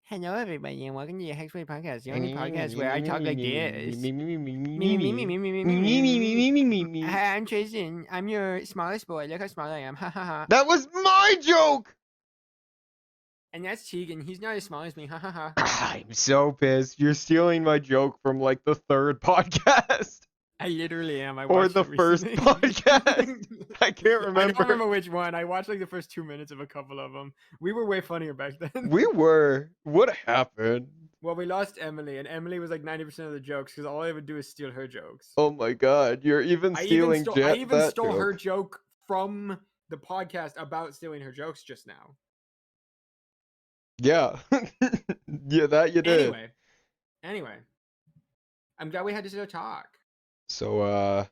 Hello, everybody, and welcome to the Hex Bois Podcast, the only podcast where I talk like this. Me, me, me, me, me, me, me, me, me, me. Hi, I'm Jason. I'm your smallest boy. Look how small I am. Ha ha ha. That was my joke! And that's Tegan. He's not as small as me. Ha ha ha. I'm so pissed. You're stealing my joke from like the third podcast. I literally am. Or the first podcast. I can't remember. I don't remember which one. I watched like the first 2 minutes of a couple of them. We were way funnier back then. We were. What happened? Well, we lost Emily, and Emily was like 90% of the jokes because all I would do is steal her jokes. Oh my god, you're even stealing I even stole her joke from the podcast about stealing her jokes just now. Yeah. Yeah, that you did. Anyway. I'm glad we had to sit and talk. So,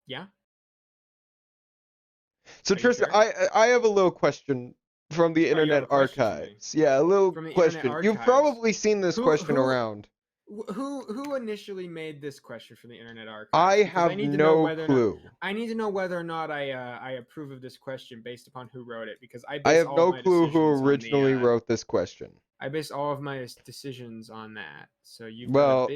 yeah? So, Tristan, sure? I have a little question from the Internet Archives. Yeah, a little question. You've probably seen this question around. Who initially made this question from the Internet Archives? I have no clue. I need to know whether or not I approve of this question based upon who wrote it, because I have no clue who originally wrote this question. I base all of my decisions on that. So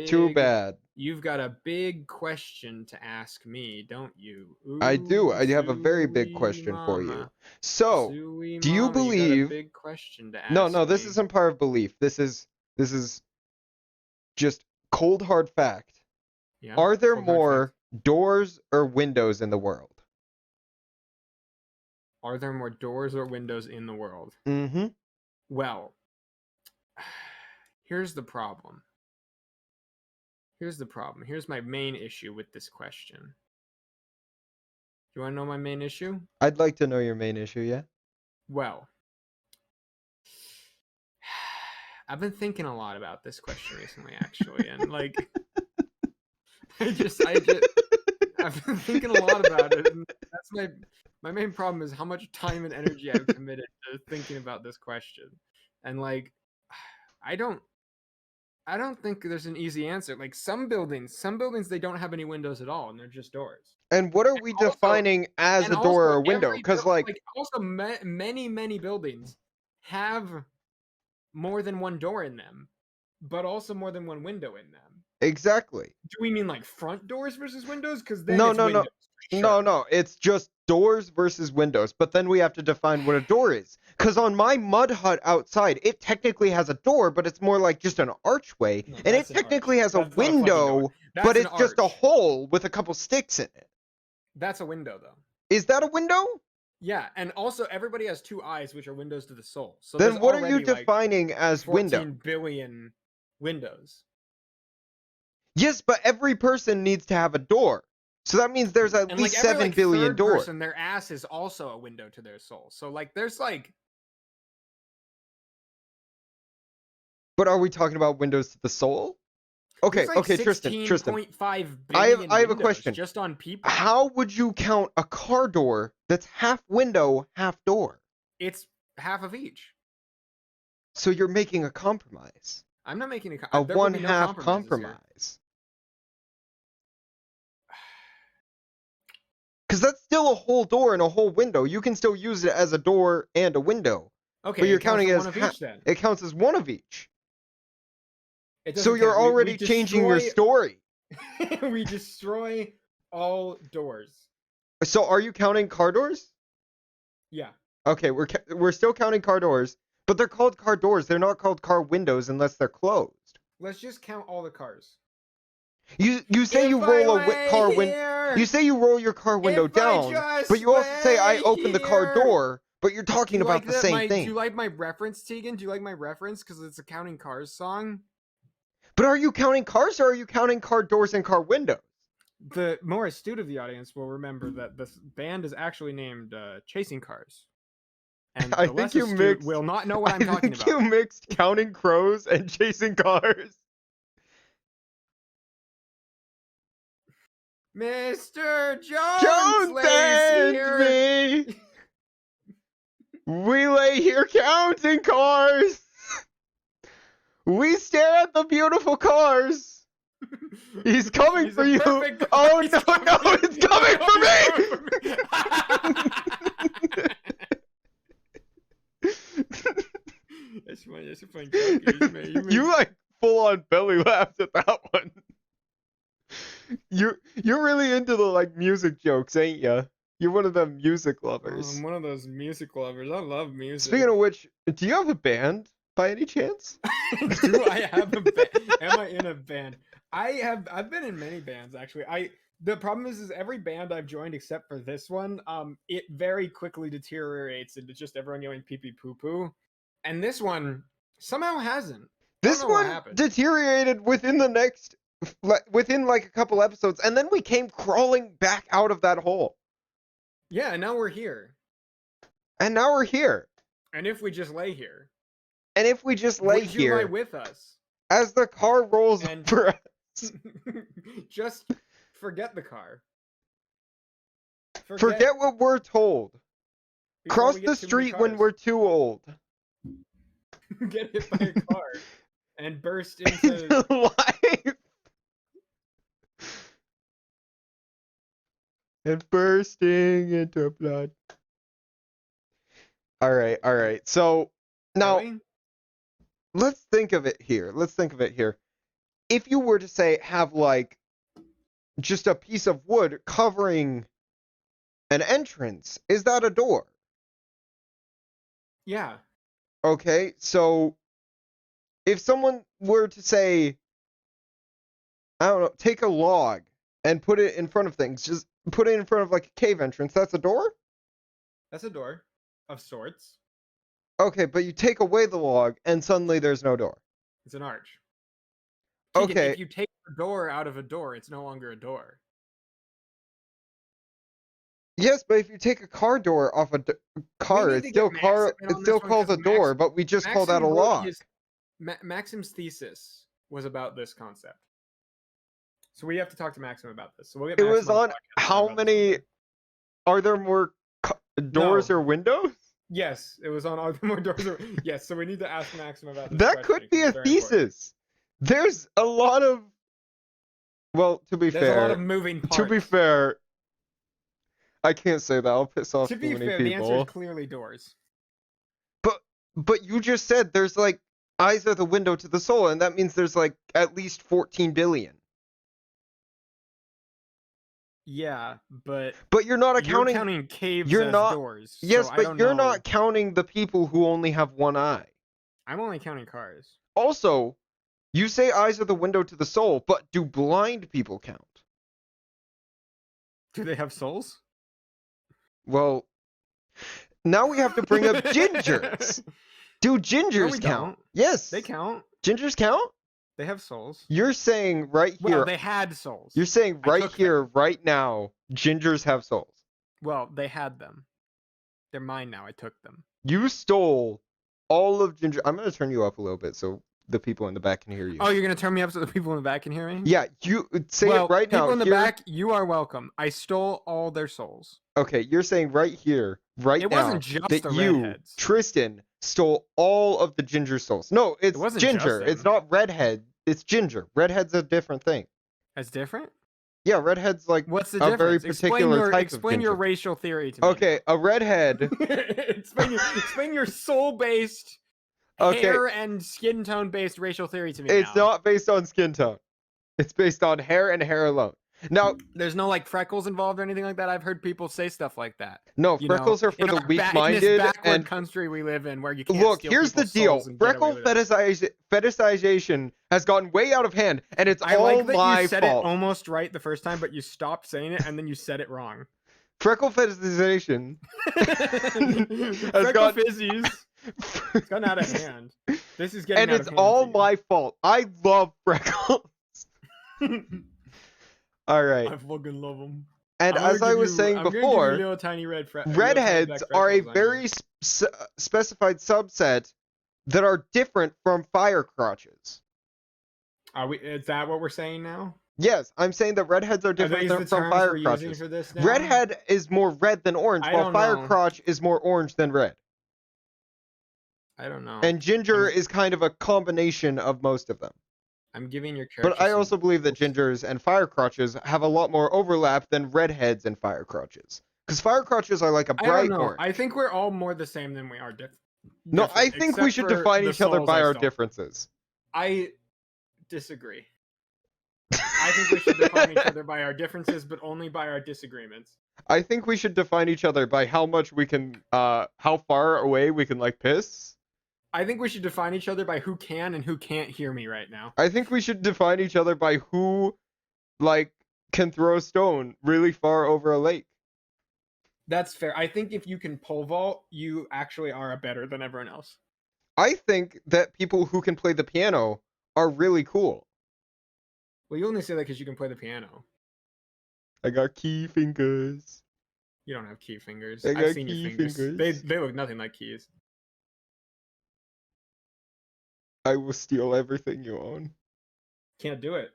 too bad. You've got a big question to ask me, don't you? Ooh, I do. I have a very big question for you. So, do you believe? You got a big question to ask no. This isn't part of belief. This is just cold hard fact. Yeah, are there more doors or windows in the world? Are there more doors or windows in the world? Mm-hmm. Well, here's the problem. Here's my main issue with this question. Do you want to know my main issue? I'd like to know your main issue, yeah. Well, I've been thinking a lot about this question recently, actually, and like, I've been thinking a lot about it, and that's my main problem is how much time and energy I've committed to thinking about this question, and like, I don't think there's an easy answer. Like some buildings they don't have any windows at all, and they're just doors. And what are we defining as a door or a window? Because like also many buildings have more than one door in them, but also more than one window in them. Exactly. Do we mean like front doors versus windows? Because then no, it's just doors versus windows. But then we have to define what a door is. Because on my mud hut outside, it technically has a door, but it's more like just an archway, and it technically has a window, but it's just a hole with a couple sticks in it. That's a window, though. Is that a window? Yeah, and also everybody has two eyes, which are windows to the soul. So then what are you defining as window? 14 billion windows. Yes, but every person needs to have a door. So that means there's at least 7 billion doors. And their ass is also a window to their soul. So like there's like... But are we talking about windows to the soul? Okay, like okay, Tristan. 16.5 billion I have a question. Just on people. How would you count a car door that's half window, half door? It's half of each. So you're making a compromise. I'm not making a one-half compromise. Because that's still a whole door and a whole window. You can still use it as a door and a window. Okay, but you're counting it as each, then. It counts as one of each. So you're already changing your story. We destroy all doors. So are you counting car doors? Yeah. Okay, we're still counting car doors, but they're called car doors. They're not called car windows unless they're closed. Let's just count all the cars. You say you roll a car window. You say you roll your car window down, but you also say I open the car door. But you're talking about the same thing. Do you like my reference, Tegan? Do you like my reference? Because it's a Counting Cars song. But are you counting cars or are you counting car doors and car windows? The more astute of the audience will remember that this band is actually named Chasing Cars. And I think you mixed. Will not know what I'm talking about. You mixed Counting Crows and Chasing Cars. Mr. Jones lays here. Me. We lay here counting cars. We stare at the beautiful cars. He's coming for you. Oh no, it's coming for me. That's funny jokes, man. You like full on belly laughed at that one. You're really into the like music jokes, ain't ya? You're one of them music lovers. I'm one of those music lovers. I love music. Speaking of which, do you have a band by any chance? Do I have a band? Am I in a band? I've been in many bands actually. The problem is every band I've joined except for this one, it very quickly deteriorates into just everyone yelling pee pee poo poo. And this one somehow hasn't. This one deteriorated within like a couple episodes, and then we came crawling back out of that hole. Yeah, and now we're here. And if we just lay here. Would you lie with us? As the car rolls over us. Just forget the car. Forget what we're told. Cross the street when we're too old. Get hit by a car and burst into life. And bursting into blood. All right. So now, let's think of it here. If you were to say have like just a piece of wood covering an entrance, is that a door? Yeah. Okay, so if someone were to say, I don't know, take a log and put it in front of things, just put it in front of like a cave entrance, that's a door? That's a door of sorts. Okay, but you take away the log and suddenly there's no door. It's an arch. Okay. If you take a door out of a door, it's no longer a door. Yes, but if you take a car door off a car, it's still called a door, but we just call that a log. Maxim's thesis was about this concept. So we have to talk to Maxim about this. So we'll get Maxim. It was on how many... Are there more doors or windows? Yes, it was on are there more doors or... Yes, so we need to ask Maxim about this. That could be a thesis. Important. There's a lot of... Well, there's a lot of moving parts. To be fair... I can't say that. I'll piss off too many people. To be fair, the answer is clearly doors. But you just said there's like eyes are the window to the soul, and that means there's like at least 14 billion. Yeah, but you're not accounting. You're counting caves as doors. Yes, but you're not counting the people who only have one eye. I'm only counting cars. Also, you say eyes are the window to the soul, but do blind people count? Do they have souls? Well, now we have to bring up gingers. Do gingers count? Yes. They count. Gingers count? They have souls. You're saying right here... Well, they had souls. You're saying right here, right now, gingers have souls. Well, they had them. They're mine now. I took them. You stole all of ginger... I'm going to turn you up a little bit so the people in the back can hear you. Oh, you're going to turn me up so the people in the back can hear me? Yeah, you say it right now. People in the back, you are welcome. I stole all their souls. Okay, you're saying right here, right now, it wasn't just that the you, redheads. Tristan, stole all of the ginger souls. No, it wasn't ginger. It's not redhead. It's ginger. Redhead's a different thing. That's different? Yeah, redhead's like what's the difference? Very particular type explain of your racial theory to me. Okay, a redhead. explain your soul-based, hair and skin tone-based racial theory to me. It's not based on skin tone. It's based on hair and hair alone. Now, there's no like freckles involved or anything like that. I've heard people say stuff like that. No, freckles are for the weak-minded. In this backward country we live in, where you can't look. Here's the deal: freckle fetishization has gotten way out of hand, and it's all like that my you said fault. It almost right the first time, but you stopped saying it, and then you said it wrong. Freckle fetishization has gotten fizzies. It's gotten out of hand. This is getting and out it's of hand all my fault. I love freckles. All right. I fucking love them. And as I was saying before, little tiny redheads are a very specified subset that are different from fire crotches. Is that what we're saying now? Yes, I'm saying that redheads are different from fire crotches. Redhead is more red than orange, while fire crotch is more orange than red. I don't know. And ginger is kind of a combination of most of them. I'm giving your character. But I also believe that gingers and fire crotches have a lot more overlap than redheads and fire crotches. Because fire crotches are like a bright orange. I think we're all more the same than we are No, I Different, think we except should for define the each other souls by I our stole. differences. I disagree. I think we should define each other by our differences, but only by our disagreements. I think we should define each other by how much we can, how far away we can, like, piss. I think we should define each other by who can and who can't hear me right now. I think we should define each other by who, like, can throw a stone really far over a lake. That's fair. I think if you can pole vault, you actually are better than everyone else. I think that people who can play the piano are really cool. Well, you only say that because you can play the piano. I got key fingers. You don't have key fingers. I I've got seen your key fingers. fingers. They look nothing like keys. I will steal everything you own. Can't do it.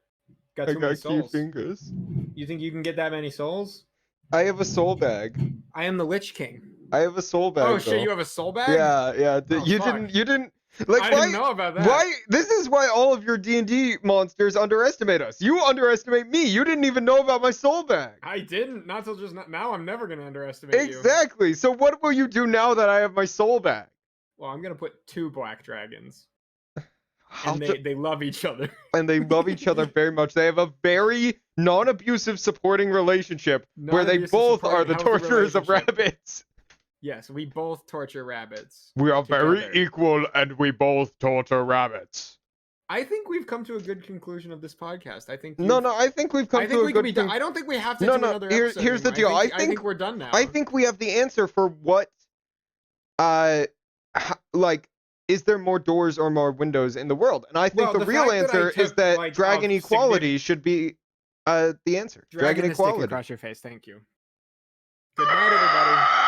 Got I too many got key souls. fingers. You think you can get that many souls? I have a soul bag. I am the Lich King. I have a soul bag. Oh shit! though. You have a soul bag? Yeah. Oh, you fuck. didn't. Like, I why? didn't know about that. Why? This is why all of your D&D monsters underestimate us. You underestimate me. You didn't even know about my soul bag. I didn't. Not till just now. I'm never gonna underestimate you. Exactly. So what will you do now that I have my soul bag? Well, I'm gonna put 2 black dragons, How and to- they love each other. and they love each other very much. They have a very non-abusive supporting relationship where they Non-abusive, both are supporting, the healthy torturers of relationship. rabbits. Yes, we both torture rabbits. We are very together. equal and we both torture rabbits. I think we've come to a good conclusion of this podcast. I think. No, I think we've come I to think a we can good be done. I don't think we have to No, do no, another here- episode. here's the anymore. deal. I think we're done now. I think we have the answer for what, like, is there more doors or more windows in the world? And I think Well, the the real fact that I answer is took, that like, dragon a equality should be the answer. Dragon Dragon a stick equality. across your face. Thank you. Good night, everybody.